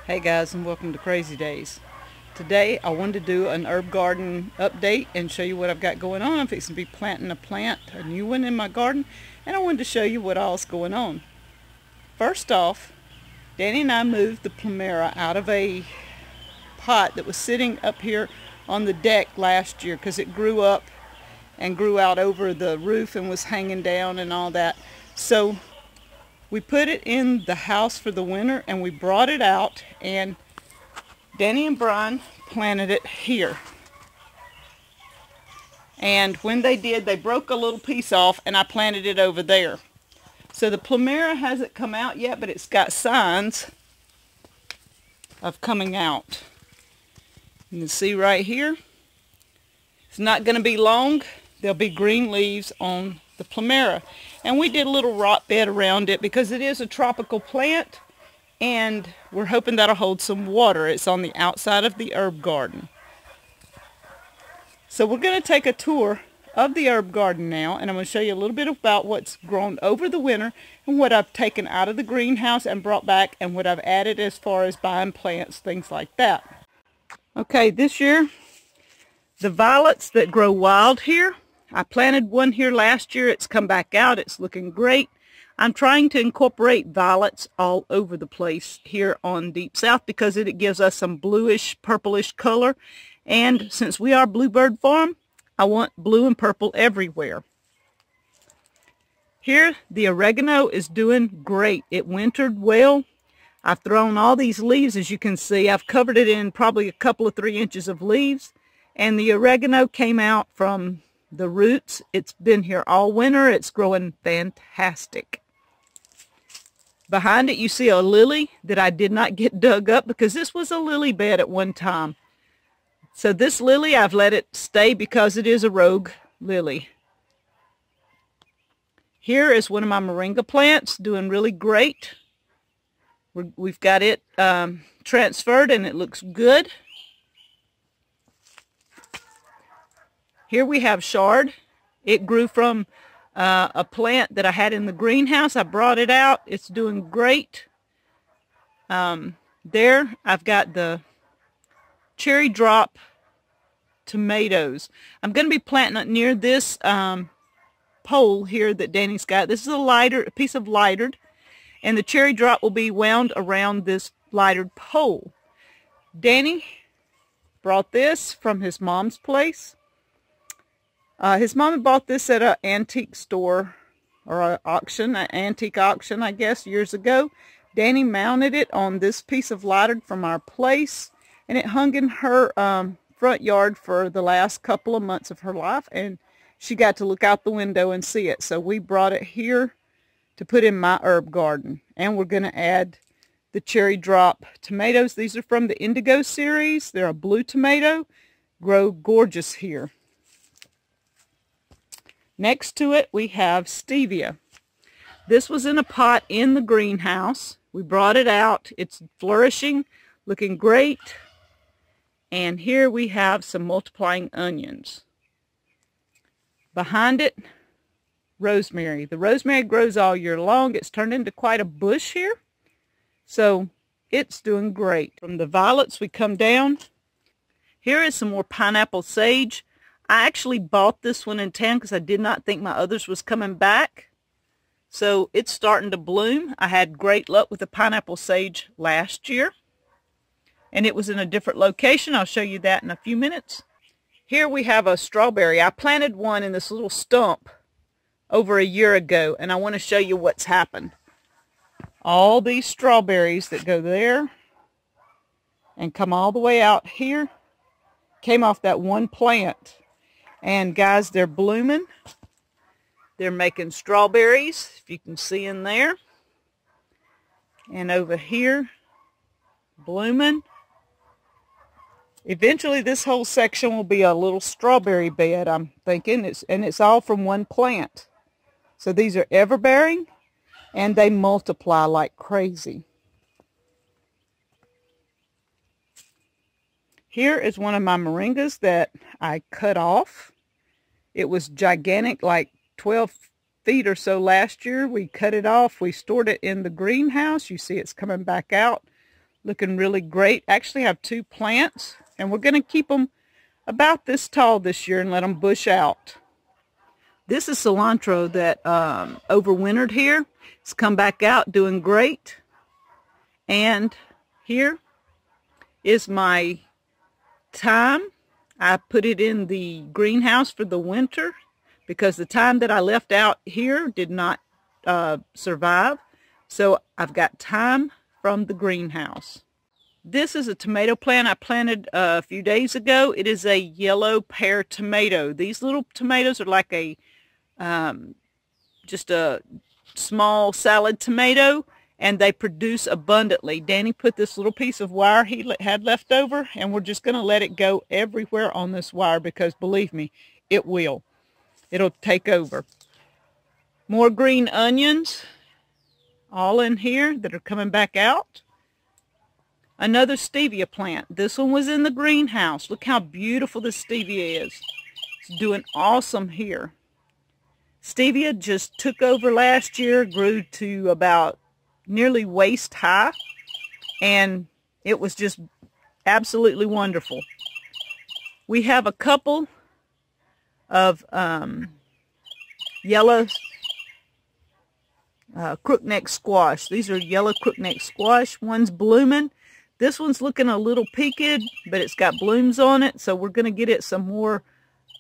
Hey guys, and welcome to Crazy Days. Today I wanted to do an herb garden update and show you what I've got going on. I'm fixing to be planting a new one in my garden, and I wanted to show you what all's going on. First off, Danny and I moved the plumera out of a pot that was sitting up here on the deck last year because it grew up and grew out over the roof and was hanging down and all that. So we put it in the house for the winter and we brought it out, and Danny and Brian planted it here. And when they did, they broke a little piece off and I planted it over there. So the plumera hasn't come out yet, but it's got signs of coming out. You can see right here. It's not going to be long. There'll be green leaves on the plumera. And we did a little rock bed around it because it is a tropical plant, and we're hoping that'll hold some water. It's on the outside of the herb garden. So we're going to take a tour of the herb garden now, and I'm going to show you a little bit about what's grown over the winter and what I've taken out of the greenhouse and brought back, and what I've added as far as buying plants, things like that. Okay, this year, the violets that grow wild here, I planted one here last year. It's come back out. It's looking great. I'm trying to incorporate violets all over the place here on Deep South because it gives us some bluish, purplish color. And since we are Bluebird Farm, I want blue and purple everywhere. Here, the oregano is doing great. It wintered well. I've thrown all these leaves, as you can see. I've covered it in probably a couple of 3 inches of leaves. And the oregano came out from the roots. It's been here all winter. It's growing fantastic. Behind it you see a lily that I did not get dug up because this was a lily bed at one time. So this lily, I've let it stay because it is a rogue lily. Here is one of my moringa plants doing really great. We've got it transferred and it looks good. Here we have chard. It grew from a plant that I had in the greenhouse. I brought it out. It's doing great. There I've got the cherry drop tomatoes. I'm going to be planting it near this pole here that Danny's got. This is a piece of lightered, and the cherry drop will be wound around this lightered pole. Danny brought this from his mom's place. His mom had bought this at an antique store, or an auction, an antique auction, I guess, years ago. Danny mounted it on this piece of lightered from our place, and it hung in her front yard for the last couple of months of her life, and she got to look out the window and see it. So we brought it here to put in my herb garden, and we're going to add the cherry drop tomatoes. These are from the Indigo series. They're a blue tomato. Grow gorgeous here. Next to it, we have Stevia. This was in a pot in the greenhouse. We brought it out. It's flourishing, looking great. And here we have some multiplying onions. Behind it, rosemary. The rosemary grows all year long. It's turned into quite a bush here. So it's doing great. From the violets, we come down. Here is some more pineapple sage. I actually bought this one in town because I did not think my others was coming back. So it's starting to bloom. I had great luck with the pineapple sage last year, and it was in a different location. I'll show you that in a few minutes. Here we have a strawberry. I planted one in this little stump over a year ago, and I want to show you what's happened. All these strawberries that go there and come all the way out here came off that one plant. And guys, they're blooming. They're making strawberries, if you can see in there. And over here, blooming. Eventually this whole section will be a little strawberry bed, I'm thinking. It's all from one plant. So these are everbearing, and they multiply like crazy. Here is one of my moringas that I cut off. It was gigantic, like 12 feet or so last year. We cut it off. We stored it in the greenhouse. You see it's coming back out. looking really great. Actually have 2 plants, and we're going to keep them about this tall this year and let them bush out. This is cilantro that overwintered here. It's come back out doing great. And here is my thyme. I put it in the greenhouse for the winter because the thyme that I left out here did not survive. So I've got thyme from the greenhouse. This is a tomato plant I planted a few days ago. It is a yellow pear tomato. These little tomatoes are like a just a small salad tomato, and they produce abundantly. Danny put this little piece of wire he had left over, and we're just going to let it go everywhere on this wire because, believe me, it will. It'll take over. More green onions all in here that are coming back out. Another stevia plant. This one was in the greenhouse. Look how beautiful this stevia is. It's doing awesome here. Stevia just took over last year, grew to about nearly waist high, and it was just absolutely wonderful. We have a couple of yellow crookneck squash. These are yellow crookneck squash. One's blooming. This one's looking a little peaked, but it's got blooms on it, so we're going to get it some more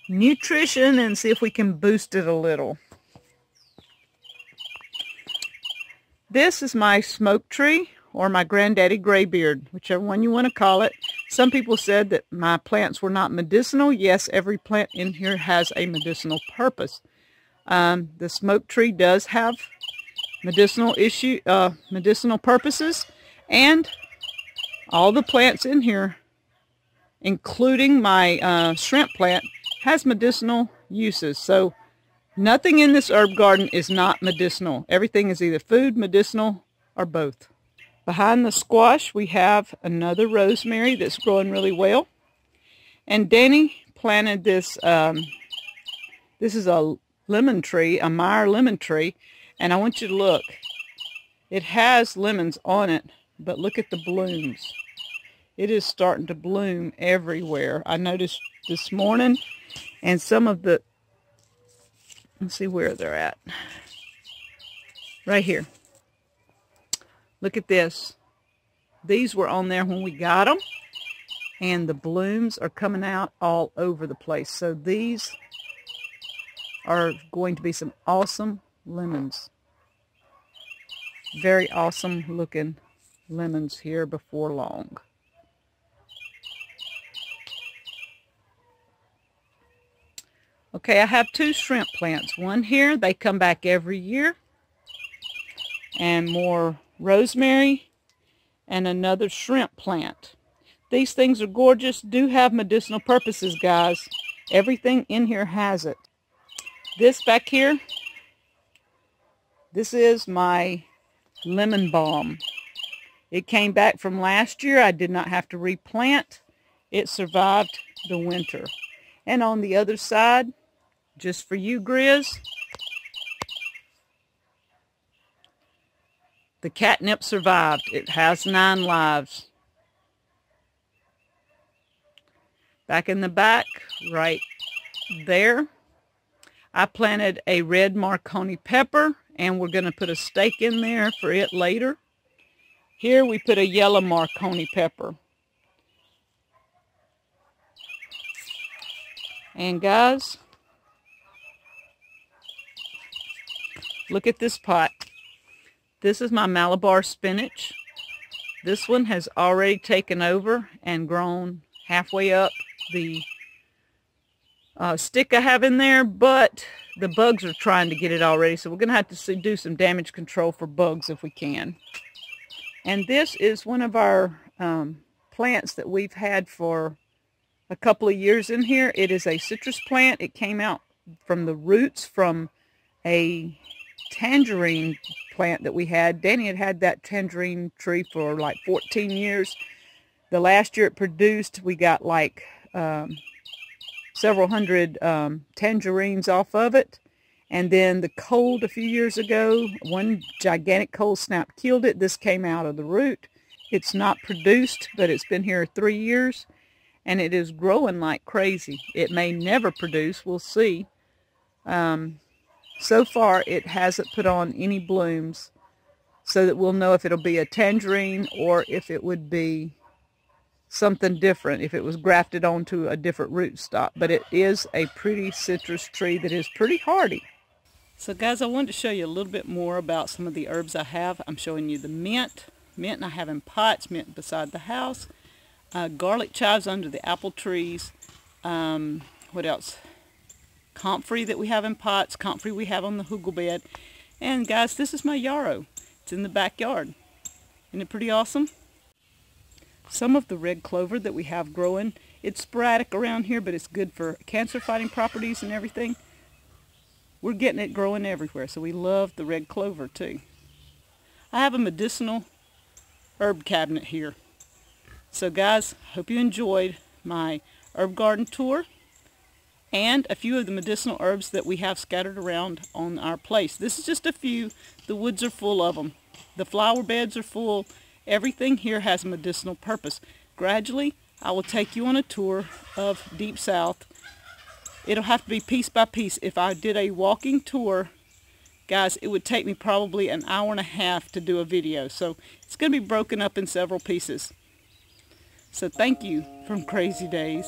nutrition and see if we can boost it a little. This is my smoke tree, or my granddaddy graybeard, whichever one you want to call it. Some people said that my plants were not medicinal. Yes, every plant in here has a medicinal purpose. The smoke tree does have medicinal purposes, and all the plants in here, including my shrimp plant, has medicinal uses. So nothing in this herb garden is not medicinal. Everything is either food, medicinal, or both. Behind the squash, we have another rosemary that's growing really well. And Danny planted this, this is a lemon tree, a Meyer lemon tree. And I want you to look. It has lemons on it, but look at the blooms. It is starting to bloom everywhere. I noticed this morning, and some of the, let's see where they're at. Right here. Look at this. These were on there when we got them, and the blooms are coming out all over the place. So these are going to be some awesome lemons. Very awesome looking lemons here before long. Okay, I have 2 shrimp plants. One here, they come back every year. And more rosemary and another shrimp plant. These things are gorgeous, do have medicinal purposes, guys. Everything in here has it. This back here, this is my lemon balm. It came back from last year. I did not have to replant. It survived the winter. And on the other side, just for you, Grizz, the catnip survived. It has 9 lives. Back in the back, right there, I planted a red Marconi pepper, and we're going to put a stake in there for it later. Here we put a yellow Marconi pepper. And guys, look at this pot. This is my Malabar spinach. This one has already taken over and grown halfway up the stick I have in there, but the bugs are trying to get it already, so we're going to have to do some damage control for bugs if we can. And this is one of our plants that we've had for a couple of years in here. It is a citrus plant. It came out from the roots from a tangerine plant that we had. Danny had that tangerine tree for like 14 years. The last year it produced, we got like several hundred tangerines off of it. And then the cold a few years ago, one gigantic cold snap killed it. This came out of the root. It's not produced, but it's been here 3 years, and it is growing like crazy. It may never produce. We'll see. So far, it hasn't put on any blooms, so that we'll know if it'll be a tangerine or if it would be something different, if it was grafted onto a different rootstock. But it is a pretty citrus tree that is pretty hardy. So guys, I wanted to show you a little bit more about some of the herbs I have. I'm showing you the mint I have in pots, mint beside the house, garlic chives under the apple trees, what else? Comfrey that we have in pots, comfrey we have on the hugel bed, and guys, this is my yarrow. It's in the backyard. Isn't it pretty awesome? Some of the red clover that we have growing, it's sporadic around here, but it's good for cancer fighting properties and everything. We're getting it growing everywhere, so we love the red clover too. I have a medicinal herb cabinet here. So guys, hope you enjoyed my herb garden tour and a few of the medicinal herbs that we have scattered around on our place. This is just a few. The woods are full of them. The flower beds are full. Everything here has a medicinal purpose. Gradually, I will take you on a tour of Deep South. It'll have to be piece by piece. If I did a walking tour, guys, it would take me probably an hour and a half to do a video. So it's going to be broken up in several pieces. So thank you from Crazy Days.